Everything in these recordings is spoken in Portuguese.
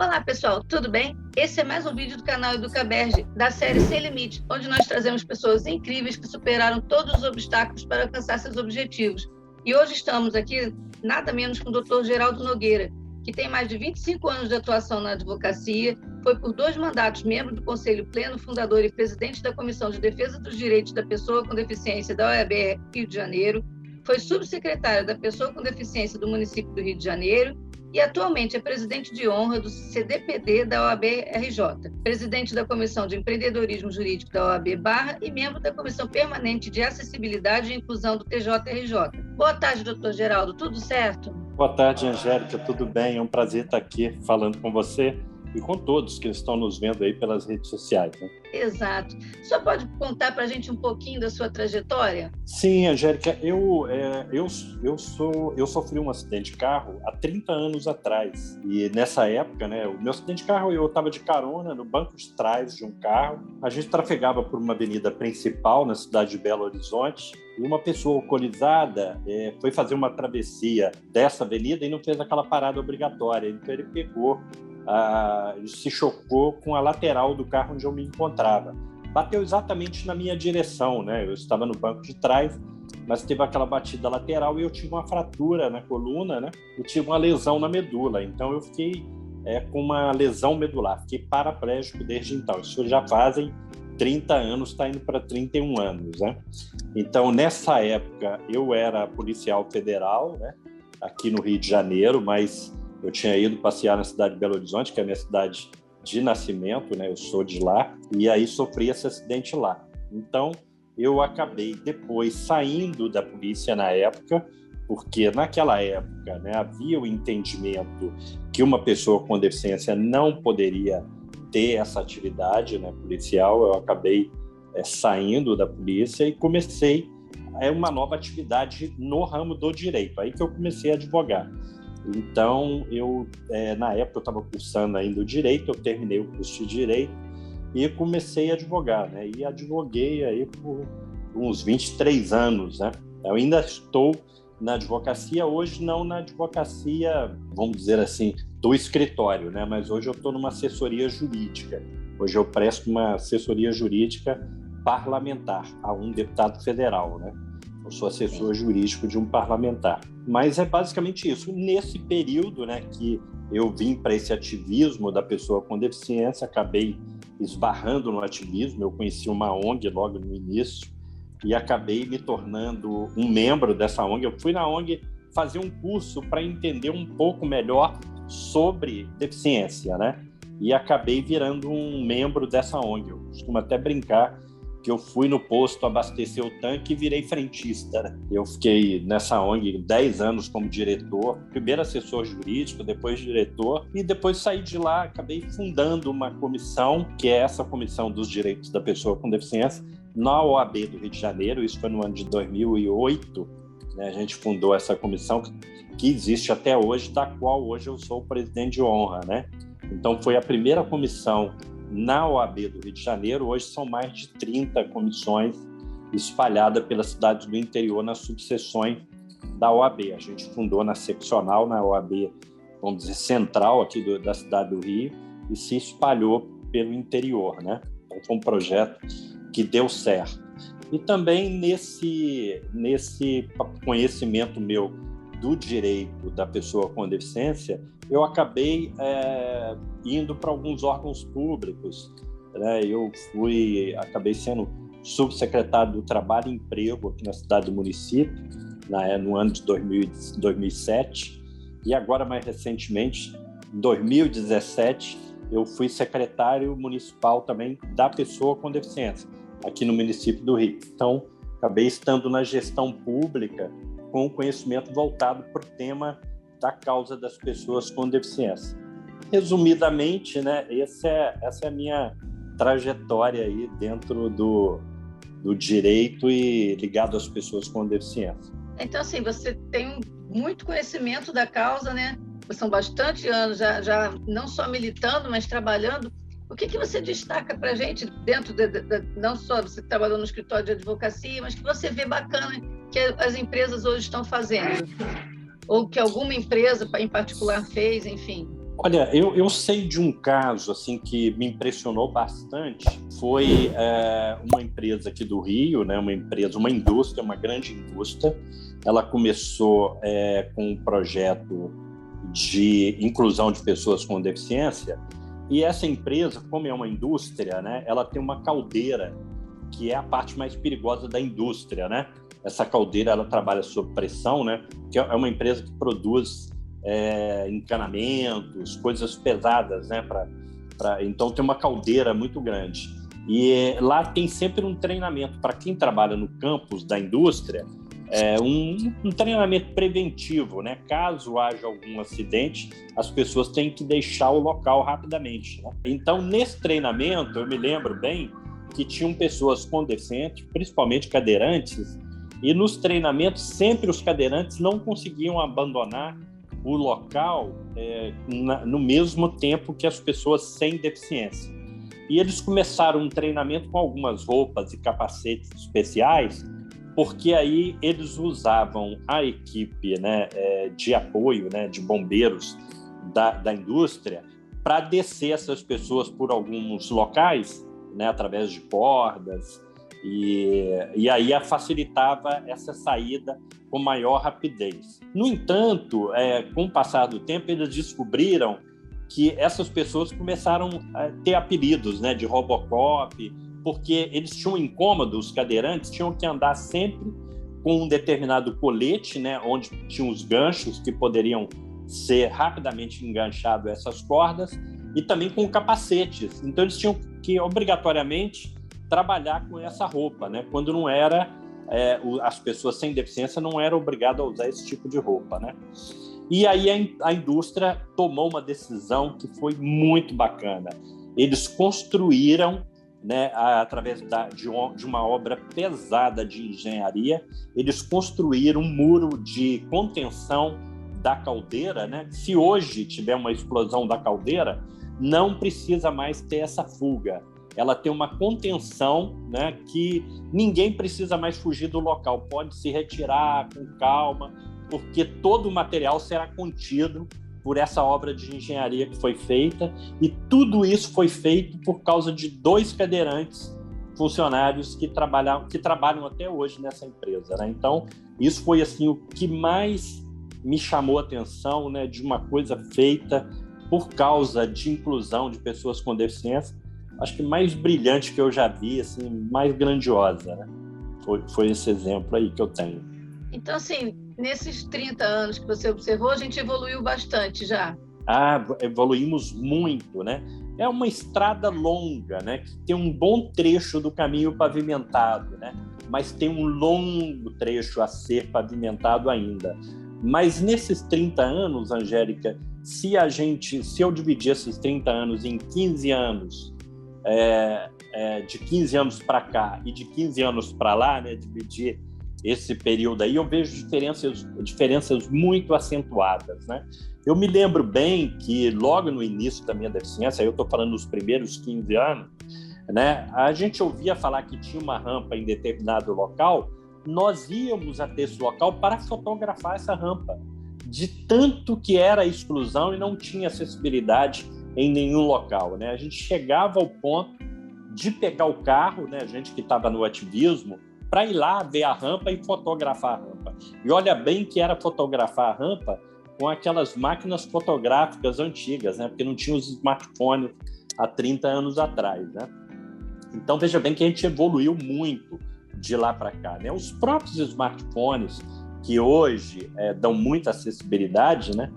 Olá, pessoal, tudo bem? Esse é mais um vídeo do canal EducaBerge, da série Sem Limite, onde nós trazemos pessoas incríveis que superaram todos os obstáculos para alcançar seus objetivos. E hoje estamos aqui, nada menos com o Dr. Geraldo Nogueira, que tem mais de 25 anos de atuação na advocacia, foi por 2 mandatos membro do Conselho Pleno, fundador e presidente da Comissão de Defesa dos Direitos da Pessoa com Deficiência da OAB Rio de Janeiro, foi subsecretário da Pessoa com Deficiência do município do Rio de Janeiro, e atualmente é presidente de honra do CDPD da OAB RJ, presidente da Comissão de Empreendedorismo Jurídico da OAB Barra e membro da Comissão Permanente de Acessibilidade e Inclusão do TJRJ. Boa tarde, doutor Geraldo, tudo certo? Boa tarde, Angélica, tudo bem? É um prazer estar aqui falando com você e com todos que estão nos vendo aí pelas redes sociais, né? Exato. Só pode contar para a gente um pouquinho da sua trajetória? Sim, Angélica, eu sofri um acidente de carro há 30 anos atrás. E nessa época, né, o meu acidente de carro, eu estava de carona no banco de trás de um carro. A gente trafegava por uma avenida principal na cidade de Belo Horizonte e uma pessoa alcoolizada foi fazer uma travessia dessa avenida e não fez aquela parada obrigatória. Então ele pegou, se chocou com a lateral do carro onde eu me encontrava. Bateu exatamente na minha direção, né? Eu estava no banco de trás, mas teve aquela batida lateral e eu tive uma fratura na coluna, né? E tive uma lesão na medula. Então eu fiquei com uma lesão medular, fiquei paraplégico desde então. Isso já fazem 30 anos, está indo para 31 anos, né? Então, nessa época, eu era policial federal, né? Aqui no Rio de Janeiro, mas eu tinha ido passear na cidade de Belo Horizonte, que é a minha cidade de nascimento, né? Eu sou de lá, e aí sofri esse acidente lá. Então, eu acabei depois saindo da polícia na época, porque naquela época, né, havia o entendimento que uma pessoa com deficiência não poderia ter essa atividade, né, policial. Eu acabei saindo da polícia e comecei uma nova atividade no ramo do direito. Aí que eu comecei a advogar. Então, na época, eu estava cursando ainda o direito, eu terminei o curso de direito e comecei a advogar, né? E advoguei aí por uns 23 anos, né? Eu ainda estou na advocacia, hoje não na advocacia, vamos dizer assim, do escritório, né? Mas hoje eu estou numa assessoria jurídica. Hoje eu presto uma assessoria jurídica parlamentar a um deputado federal, né? Eu sou assessor jurídico de um parlamentar. Mas é basicamente isso. Nesse período, né, que eu vim para esse ativismo da pessoa com deficiência, acabei esbarrando no ativismo. Eu conheci uma ONG logo no início e acabei me tornando um membro dessa ONG. Eu fui na ONG fazer um curso para entender um pouco melhor sobre deficiência, né? E acabei virando um membro dessa ONG. Eu costumo até brincar que eu fui no posto abastecer o tanque e virei frentista, né? Eu fiquei nessa ONG 10 anos como diretor, primeiro assessor jurídico, depois diretor, e depois saí de lá, acabei fundando uma comissão, que é essa Comissão dos Direitos da Pessoa com Deficiência, na OAB do Rio de Janeiro. Isso foi no ano de 2008, né? A gente fundou essa comissão que existe até hoje, da qual hoje eu sou o presidente de honra, né? Então foi a primeira comissão na OAB do Rio de Janeiro. Hoje são mais de 30 comissões espalhadas pelas cidades do interior, nas subseções da OAB. A gente fundou na seccional, na OAB, vamos dizer, central aqui da cidade do Rio, e se espalhou pelo interior, né? Então foi um projeto que deu certo. E também nesse conhecimento meu do direito da pessoa com deficiência, eu acabei indo para alguns órgãos públicos, né? Eu acabei sendo subsecretário do Trabalho e Emprego aqui na cidade do município, no ano de 2007, e agora, mais recentemente, em 2017, eu fui secretário municipal também da pessoa com deficiência, aqui no município do Rio. Então, acabei estando na gestão pública com conhecimento voltado para o tema da causa das pessoas com deficiência. Resumidamente, né, essa é a minha trajetória aí dentro do direito e ligado às pessoas com deficiência. Então, assim, você tem muito conhecimento da causa, né? São bastante anos já não só militando, mas trabalhando. O que você destaca para a gente dentro não só você trabalhou no escritório de advocacia, mas que você vê bacana que as empresas hoje estão fazendo? Ou que alguma empresa em particular fez, enfim? Olha, eu sei de um caso assim que me impressionou bastante. Foi uma empresa aqui do Rio, né? Uma indústria, uma grande indústria. Ela começou com um projeto de inclusão de pessoas com deficiência. E essa empresa, como é uma indústria, né? Ela tem uma caldeira que é a parte mais perigosa da indústria, né? Essa caldeira, ela trabalha sob pressão, né? Que é uma empresa que produz encanamentos, coisas pesadas, né? Então tem uma caldeira muito grande. E lá tem sempre um treinamento para quem trabalha no campus da indústria, um treinamento preventivo, né? Caso haja algum acidente, as pessoas têm que deixar o local rapidamente, né? Então, nesse treinamento, eu me lembro bem que tinham pessoas com deficiência, principalmente cadeirantes, e nos treinamentos sempre os cadeirantes não conseguiam abandonar o local no mesmo tempo que as pessoas sem deficiência. E eles começaram um treinamento com algumas roupas e capacetes especiais, porque aí eles usavam a equipe, né, de apoio, né, de bombeiros da indústria para descer essas pessoas por alguns locais, né, através de cordas, e aí facilitava essa saída com maior rapidez. No entanto, com o passar do tempo, eles descobriram que essas pessoas começaram a ter apelidos, né, de Robocop, porque eles tinham incômodo, os cadeirantes tinham que andar sempre com um determinado colete, né, onde tinham os ganchos que poderiam ser rapidamente enganchados a essas cordas, e também com capacetes. Então, eles tinham que, obrigatoriamente, trabalhar com essa roupa, né? Quando não era, as pessoas sem deficiência não eram obrigadas a usar esse tipo de roupa, né? E aí a indústria tomou uma decisão que foi muito bacana. Eles construíram, né, através de uma obra pesada de engenharia, eles construíram um muro de contenção da caldeira, né? Se hoje tiver uma explosão da caldeira, não precisa mais ter essa fuga. Ela tem uma contenção, né, que ninguém precisa mais fugir do local, pode se retirar com calma, porque todo o material será contido por essa obra de engenharia que foi feita, e tudo isso foi feito por causa de 2 cadeirantes funcionários que trabalham até hoje nessa empresa, né? Então, isso foi assim, o que mais me chamou a atenção, né, de uma coisa feita por causa de inclusão de pessoas com deficiência, acho que mais brilhante que eu já vi, assim, mais grandiosa, né? Foi esse exemplo aí que eu tenho. Então, assim, nesses 30 anos que você observou, a gente evoluiu bastante já. Evoluímos muito, né? É uma estrada longa, né? Que tem um bom trecho do caminho pavimentado, né? Mas tem um longo trecho a ser pavimentado ainda. Mas nesses 30 anos, Angélica, se eu dividir esses 30 anos em 15 anos, de 15 anos para cá e de 15 anos para lá, né, dividir esse período aí, eu vejo diferenças muito acentuadas, né? Eu me lembro bem que logo no início da minha deficiência, eu estou falando dos primeiros 15 anos, né, a gente ouvia falar que tinha uma rampa em determinado local, nós íamos até esse local para fotografar essa rampa, de tanto que era a exclusão e não tinha acessibilidade em nenhum local, né? A gente chegava ao ponto de pegar o carro, né, a gente que estava no ativismo, para ir lá ver a rampa e fotografar a rampa. E olha bem que era fotografar a rampa com aquelas máquinas fotográficas antigas, né? Porque não tinha os smartphones há 30 anos atrás, né? Então, veja bem que a gente evoluiu muito de lá para cá, né? Os próprios smartphones, que hoje dão muita acessibilidade, né?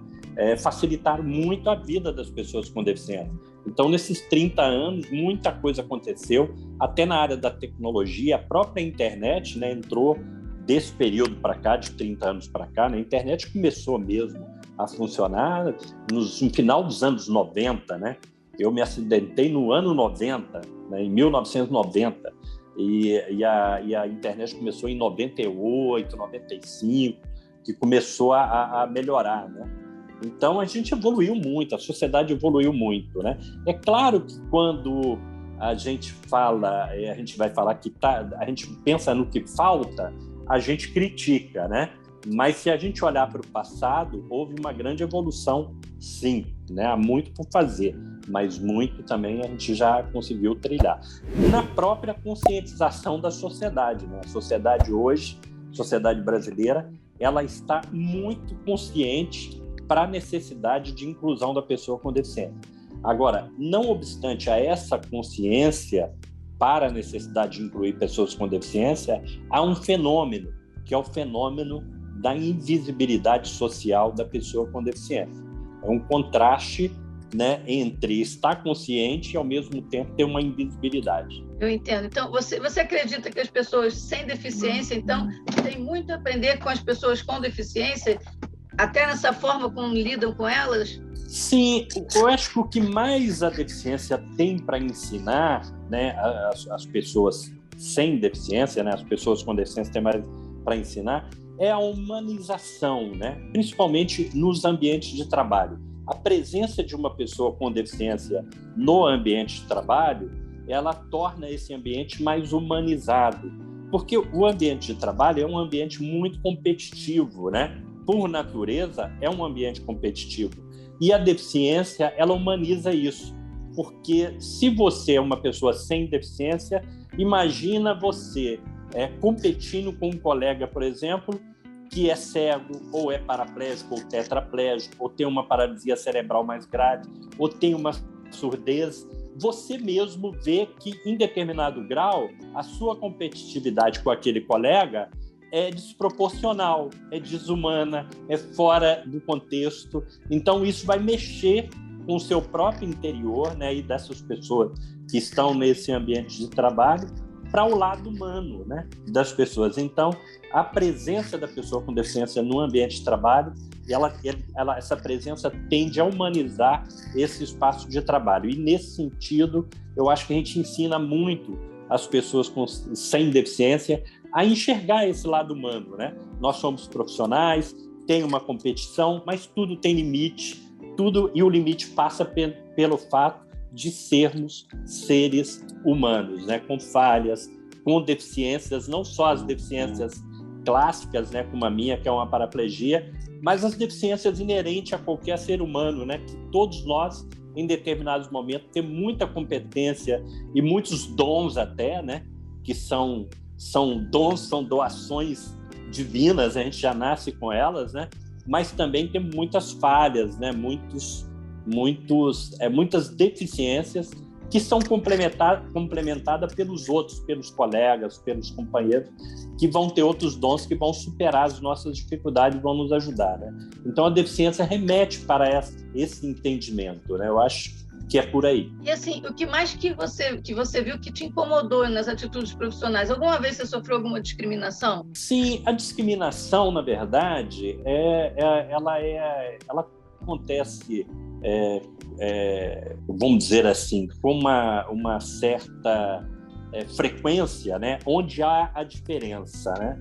Facilitaram muito a vida das pessoas com deficiência. Então, nesses 30 anos, muita coisa aconteceu, até na área da tecnologia. A própria internet, né, entrou desse período para cá, de 30 anos para cá, né? A internet começou mesmo a funcionar no final dos anos 90, né? Eu me acidentei no ano 90, né, em 1990, e a internet começou em 98, 95, que começou a melhorar, né? Então, a gente evoluiu muito, a sociedade evoluiu muito, né? É claro que quando a gente vai falar que a gente pensa no que falta, a gente critica, né? Mas se a gente olhar para o passado, houve uma grande evolução, sim, né? Há muito por fazer, mas muito também a gente já conseguiu trilhar. Na própria conscientização da sociedade, né? A sociedade hoje, a sociedade brasileira, ela está muito consciente para a necessidade de inclusão da pessoa com deficiência. Agora, não obstante a essa consciência para a necessidade de incluir pessoas com deficiência, há um fenômeno, que é o fenômeno da invisibilidade social da pessoa com deficiência. É um contraste, né, entre estar consciente e, ao mesmo tempo, ter uma invisibilidade. Eu entendo. Então, você acredita que as pessoas sem deficiência, então, têm muito a aprender com as pessoas com deficiência, até nessa forma como lidam com elas? Sim, eu acho que o que mais a deficiência tem para ensinar, né, as pessoas sem deficiência, né, as pessoas com deficiência têm mais para ensinar, é a humanização, né, principalmente nos ambientes de trabalho. A presença de uma pessoa com deficiência no ambiente de trabalho, ela torna esse ambiente mais humanizado, porque o ambiente de trabalho é um ambiente muito competitivo, né? Por natureza, é um ambiente competitivo. E a deficiência, ela humaniza isso, porque se você é uma pessoa sem deficiência, imagina você competindo com um colega, por exemplo, que é cego, ou é paraplégico, ou tetraplégico, ou tem uma paralisia cerebral mais grave, ou tem uma surdez. Você mesmo vê que, em determinado grau, a sua competitividade com aquele colega é desproporcional, é desumana, é fora do contexto. Então, isso vai mexer com o seu próprio interior, né, e dessas pessoas que estão nesse ambiente de trabalho, para o lado humano, né, das pessoas. Então, a presença da pessoa com deficiência no ambiente de trabalho, essa presença tende a humanizar esse espaço de trabalho. E, nesse sentido, eu acho que a gente ensina muito as pessoas sem deficiência a enxergar esse lado humano, né? Nós somos profissionais, tem uma competição, mas tudo tem limite, e o limite passa pelo fato de sermos seres humanos, né? Com falhas, com deficiências, não só as deficiências clássicas, né? Como a minha, que é uma paraplegia, mas as deficiências inerentes a qualquer ser humano, né? Que todos nós, em determinados momentos, temos muita competência e muitos dons até, né? Que são dons, são doações divinas, a gente já nasce com elas, né? Mas também tem muitas falhas, né? Muitas deficiências que são complementadas pelos outros, pelos colegas, pelos companheiros, que vão ter outros dons que vão superar as nossas dificuldades e vão nos ajudar, né? Então, a deficiência remete para esse entendimento, né? Eu acho que é por aí. E assim, o que mais que você viu que te incomodou nas atitudes profissionais? Alguma vez você sofreu alguma discriminação? Sim, a discriminação, na verdade, ela acontece, vamos dizer assim, com uma certa frequência, né, onde há a diferença, né?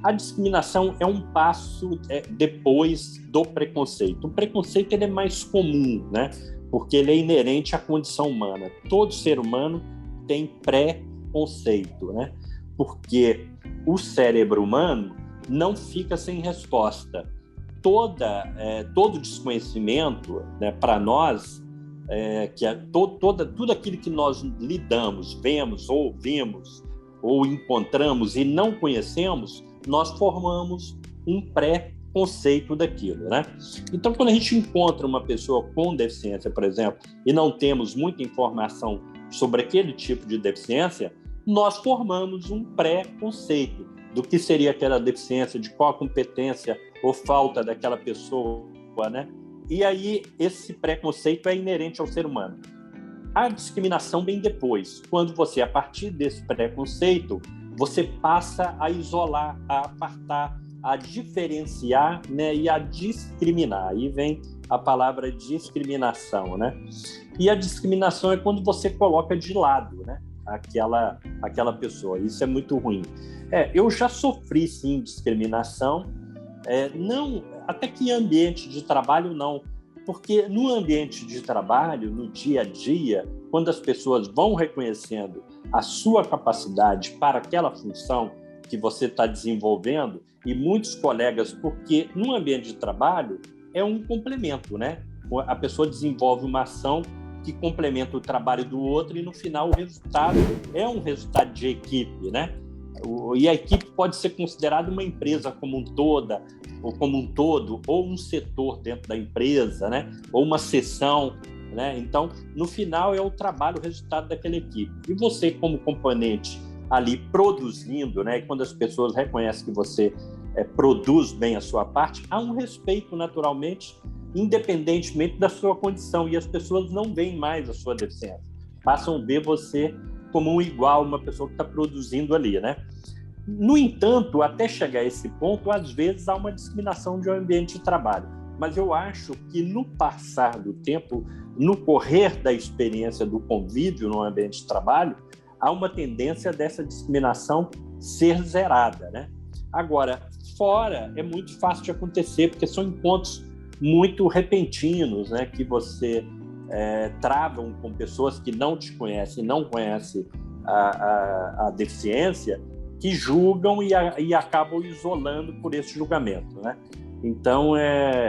A discriminação é um passo depois do preconceito. O preconceito ele é mais comum, né? Porque ele é inerente à condição humana. Todo ser humano tem pré-conceito, né? Porque o cérebro humano não fica sem resposta. Todo desconhecimento, né, para nós, tudo aquilo que nós lidamos, vemos, ouvimos ou encontramos e não conhecemos, nós formamos um pré-conceito daquilo, né? Então, quando a gente encontra uma pessoa com deficiência, por exemplo, e não temos muita informação sobre aquele tipo de deficiência, nós formamos um pré-conceito do que seria aquela deficiência, de qual a competência ou falta daquela pessoa, né? E aí, esse preconceito é inerente ao ser humano. A discriminação vem depois, quando você, a partir desse preconceito, você passa a isolar, a apartar, a diferenciar, né, e a discriminar. Aí vem a palavra discriminação, né? E a discriminação é quando você coloca de lado, né, aquela pessoa. Isso é muito ruim. Eu já sofri, sim, discriminação, não, até que em ambiente de trabalho não, porque no ambiente de trabalho, no dia a dia, quando as pessoas vão reconhecendo a sua capacidade para aquela função que você está desenvolvendo, e muitos colegas, porque no ambiente de trabalho é um complemento, né? a pessoa desenvolve uma ação que complementa o trabalho do outro e, no final, o resultado é um resultado de equipe, né? E a equipe pode ser considerada uma empresa como um todo, ou um setor dentro da empresa, né? Ou uma seção, né? Então, no final, é o trabalho, o resultado daquela equipe. E você, como componente ali produzindo, né? E quando as pessoas reconhecem que você produz bem a sua parte, há um respeito, naturalmente, independentemente da sua condição, e as pessoas não veem mais a sua deficiência, passam a ver você como um igual, uma pessoa que está produzindo ali, né? No entanto, até chegar a esse ponto, às vezes há uma discriminação de um ambiente de trabalho, mas eu acho que no passar do tempo, no correr da experiência do convívio no ambiente de trabalho, há uma tendência dessa discriminação ser zerada, né? Agora, fora é muito fácil de acontecer, porque são encontros muito repentinos, né, que você travam com pessoas que não te conhecem, não conhecem a deficiência, que julgam e acabam isolando por esse julgamento, né? Então,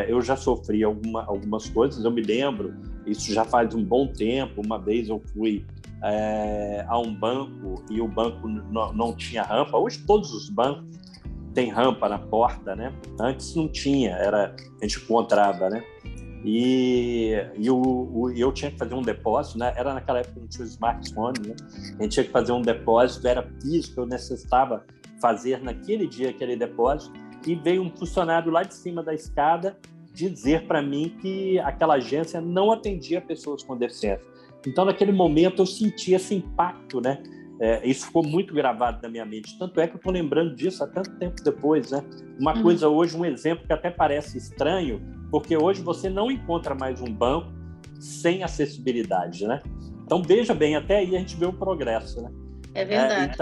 eu já sofri algumas coisas, eu me lembro, isso já faz um bom tempo. Uma vez eu fui a um banco e o banco não tinha rampa. Hoje todos os bancos têm rampa na porta, né? Antes não tinha, a gente encontrava, né? E eu tinha que fazer um depósito, né? Era naquela época que não tinha o smartphone, né? A gente tinha que fazer um depósito, era físico, eu necessitava fazer naquele dia aquele depósito, e veio um funcionário lá de cima da escada dizer para mim que aquela agência não atendia pessoas com deficiência. Então, naquele momento, eu senti esse impacto, né? Isso ficou muito gravado na minha mente. Tanto é que eu estou lembrando disso há tanto tempo depois, né? Uma coisa hoje, um exemplo que até parece estranho, porque hoje você não encontra mais um banco sem acessibilidade, né? Então, veja bem, até aí a gente vê o progresso, né? É verdade.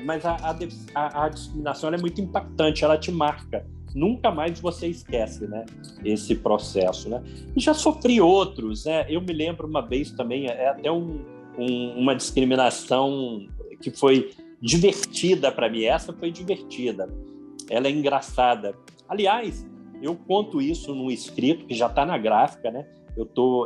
Mas a discriminação ela é muito impactante, ela te marca. Nunca mais você esquece, né, esse processo, né? E já sofri outros, né? Eu me lembro uma vez também, até uma discriminação que foi divertida para mim. Essa foi divertida, ela é engraçada. Aliás, eu conto isso num escrito que já está na gráfica, né? Eu estou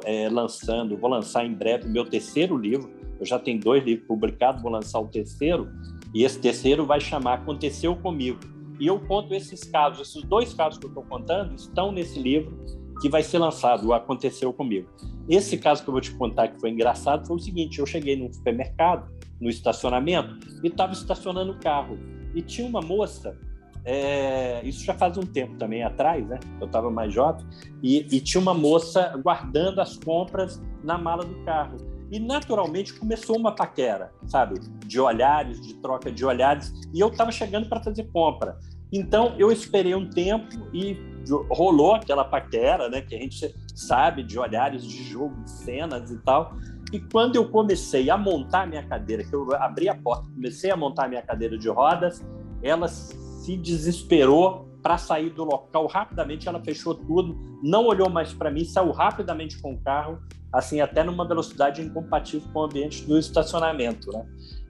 vou lançar em breve o meu terceiro livro. Eu já tenho 2 livros publicados, vou lançar o terceiro, e esse terceiro vai chamar Aconteceu Comigo. E eu conto esses casos, esses 2 casos que eu estou contando estão nesse livro que vai ser lançado, o Aconteceu Comigo. Esse caso que eu vou te contar que foi engraçado foi o seguinte: eu cheguei num supermercado, no estacionamento, e estava estacionando o carro, e tinha uma moça, isso já faz um tempo também atrás, né? Eu estava mais jovem, e tinha uma moça guardando as compras na mala do carro. E, naturalmente, começou uma paquera, sabe? De olhares, de troca de olhares. E eu estava chegando para fazer compra. Então, eu esperei um tempo e rolou aquela paquera, né? Que a gente sabe, de olhares, de jogo, de cenas e tal. E quando eu comecei a montar minha cadeira, que eu abri a porta, comecei a montar minha cadeira de rodas, ela se desesperou para sair do local rapidamente. Ela fechou tudo, não olhou mais para mim, saiu rapidamente com o carro, assim, até numa velocidade incompatível com o ambiente do estacionamento, né?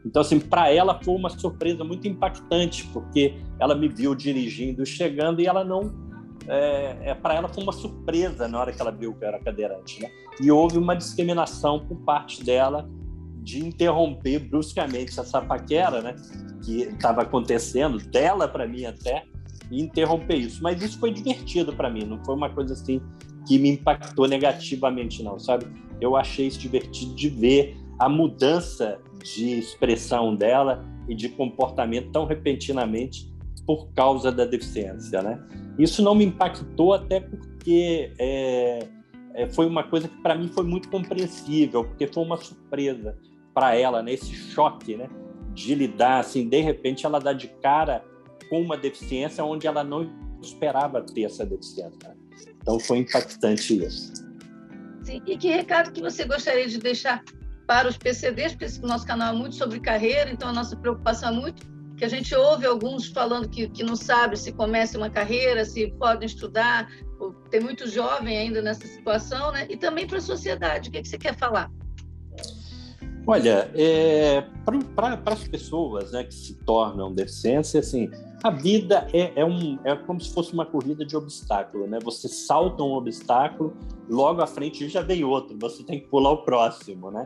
Então, assim, para ela foi uma surpresa muito impactante, porque ela me viu dirigindo, chegando, e ela não... para ela foi uma surpresa na hora que ela viu que eu era cadeirante, né? E houve uma discriminação por parte dela de interromper bruscamente essa paquera, né, que estava acontecendo, dela para mim até, e interromper isso. Mas isso foi divertido para mim, não foi uma coisa assim que me impactou negativamente, não, sabe? Eu achei isso divertido de ver a mudança de expressão dela e de comportamento tão repentinamente por causa da deficiência, né? Isso não me impactou, até porque foi uma coisa que para mim foi muito compreensível, porque foi uma surpresa para ela, né? Esse choque, né? De lidar, assim, de repente ela dá de cara com uma deficiência onde ela não esperava ter essa deficiência. Então foi impactante isso. Sim. E que recado que você gostaria de deixar para os PCDs, porque o nosso canal é muito sobre carreira, então a nossa preocupação é muito que a gente ouve alguns falando que não sabe se começa uma carreira, se podem estudar, tem muito jovem ainda nessa situação, né? E também para a sociedade, o que você quer falar? Olha, para as pessoas, né, que se tornam deficientes, assim, A vida é como se fosse uma corrida de obstáculo, né? Você salta um obstáculo, logo à frente já vem outro, você tem que pular o próximo, né?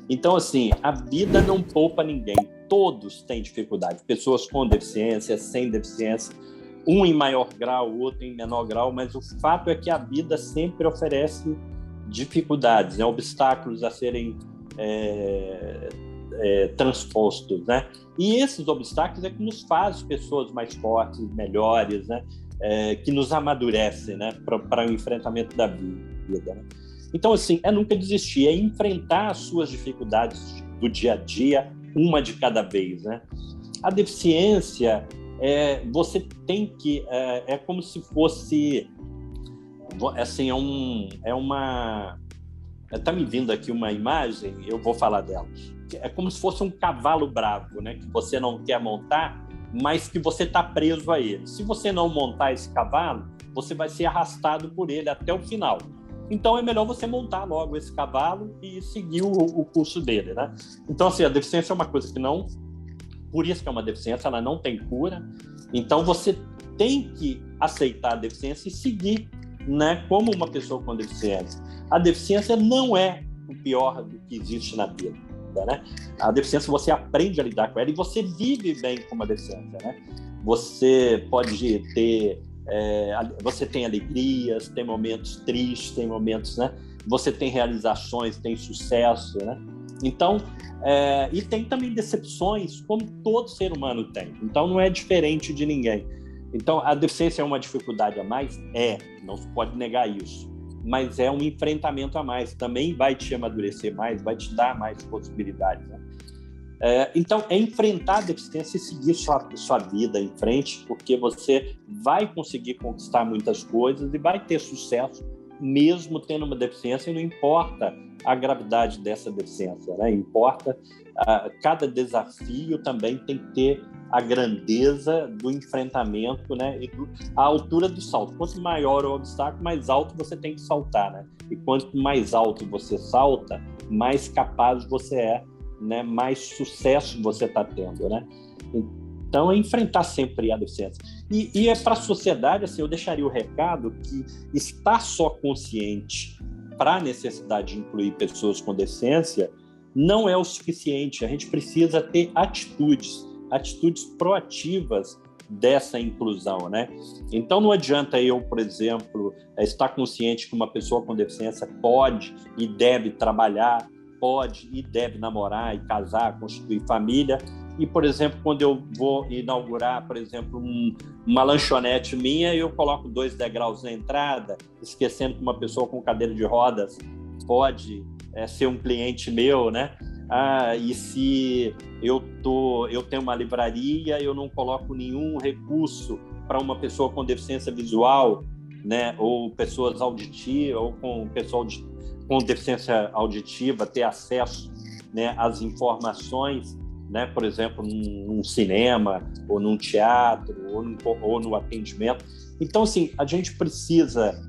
Então, assim, a vida não poupa ninguém. Todos têm dificuldade. Pessoas com deficiência, sem deficiência, um em maior grau, outro em menor grau, mas o fato é que a vida sempre oferece dificuldades, né? Obstáculos a serem transpostos, né? E esses obstáculos é que nos fazem pessoas mais fortes, melhores, né? Que nos amadurecem, né? Para o enfrentamento da vida, né? Então, assim, é nunca desistir, é enfrentar as suas dificuldades do dia a dia, uma de cada vez, né? A deficiência, você tem que... É como se fosse... Assim, Está me vindo aqui uma imagem, eu vou falar dela. É como se fosse um cavalo bravo, né? Que você não quer montar, mas que você está preso a ele. Se você não montar esse cavalo, você vai ser arrastado por ele até o final. Então, é melhor você montar logo esse cavalo e seguir o curso dele, né? Então, assim, a deficiência é uma coisa que não... Por isso que é uma deficiência, ela não tem cura. Então, você tem que aceitar a deficiência e seguir, né, como uma pessoa com deficiência. A deficiência não é o pior do que existe na vida, né? A deficiência, você aprende a lidar com ela e você vive bem com uma deficiência, né? Você pode ter... você tem alegrias, tem momentos tristes, tem momentos, né? Você tem realizações, tem sucesso, né? Então, e tem também decepções, como todo ser humano tem. Então, não é diferente de ninguém. Então, a deficiência é uma dificuldade a mais? Não se pode negar isso. Mas é um enfrentamento a mais. Também vai te amadurecer mais, vai te dar mais possibilidades, né? Então, é enfrentar a deficiência e seguir sua vida em frente, porque você vai conseguir conquistar muitas coisas e vai ter sucesso, mesmo tendo uma deficiência, e não importa a gravidade dessa deficiência, né? Importa, cada desafio também tem que ter a grandeza do enfrentamento, né? E a altura do salto. Quanto maior o obstáculo, mais alto você tem que saltar, né? E quanto mais alto você salta, mais capaz você é, né? Mais sucesso você está tendo, né? Então, é enfrentar sempre a deficiência. E para a sociedade, assim, eu deixaria o recado que estar só consciente para a necessidade de incluir pessoas com deficiência não é o suficiente. A gente precisa ter atitudes proativas dessa inclusão, né? Então, não adianta eu, por exemplo, estar consciente que uma pessoa com deficiência pode e deve trabalhar, pode e deve namorar e casar, constituir família. E, por exemplo, quando eu vou inaugurar, por exemplo, uma lanchonete minha, eu coloco 2 degraus na entrada, esquecendo que uma pessoa com cadeira de rodas pode ser um cliente meu, né? E se eu tenho uma livraria, eu não coloco nenhum recurso para uma pessoa com deficiência visual, né? Ou pessoas auditivas, ou com pessoal com deficiência auditiva ter acesso, né, às informações, né? Por exemplo, num cinema, ou num teatro, ou no atendimento. Então, assim, a gente precisa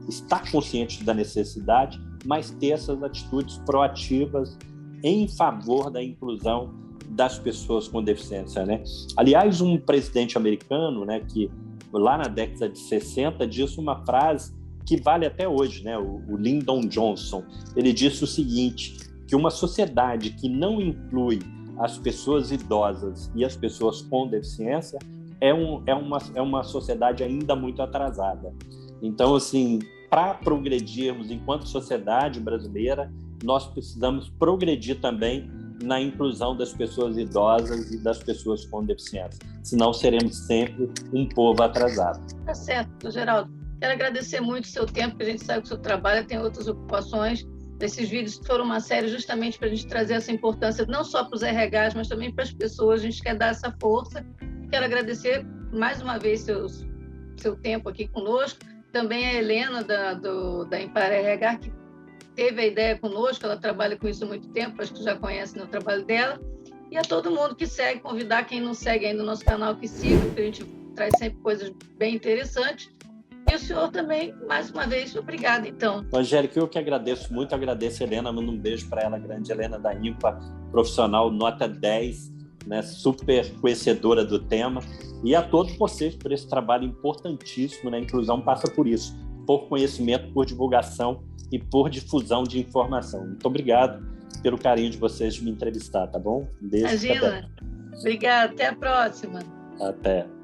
estar consciente da necessidade, mas ter essas atitudes proativas em favor da inclusão das pessoas com deficiência, né? Aliás, um presidente americano, né, que lá na década de 60 disse uma frase que vale até hoje, né? O Lyndon Johnson, ele disse o seguinte, que uma sociedade que não inclui as pessoas idosas e as pessoas com deficiência é uma sociedade ainda muito atrasada. Então, assim, para progredirmos enquanto sociedade brasileira, nós precisamos progredir também na inclusão das pessoas idosas e das pessoas com deficiência. Senão, seremos sempre um povo atrasado. Tá certo, Geraldo. Quero agradecer muito o seu tempo, porque a gente sabe que o seu trabalho tem outras ocupações. Esses vídeos foram uma série justamente para a gente trazer essa importância, não só para os RHs, mas também para as pessoas. A gente quer dar essa força. Quero agradecer mais uma vez seu tempo aqui conosco. Também a Helena, da Impar RH, que teve a ideia conosco, ela trabalha com isso há muito tempo, acho que já conhece o trabalho dela. E a todo mundo que segue, convidar quem não segue ainda o nosso canal que siga, porque a gente traz sempre coisas bem interessantes. E o senhor também, mais uma vez, obrigada, então. Angélica, eu que agradeço muito, agradeço a Helena, mando um beijo para ela, grande Helena da IMPA, profissional, nota 10, né, super conhecedora do tema, e a todos vocês por esse trabalho importantíssimo, né? A inclusão passa por isso, por conhecimento, por divulgação e por difusão de informação. Muito obrigado pelo carinho de vocês de me entrevistar, tá bom? Um beijo. Imagina. Obrigada. Até a próxima. Até.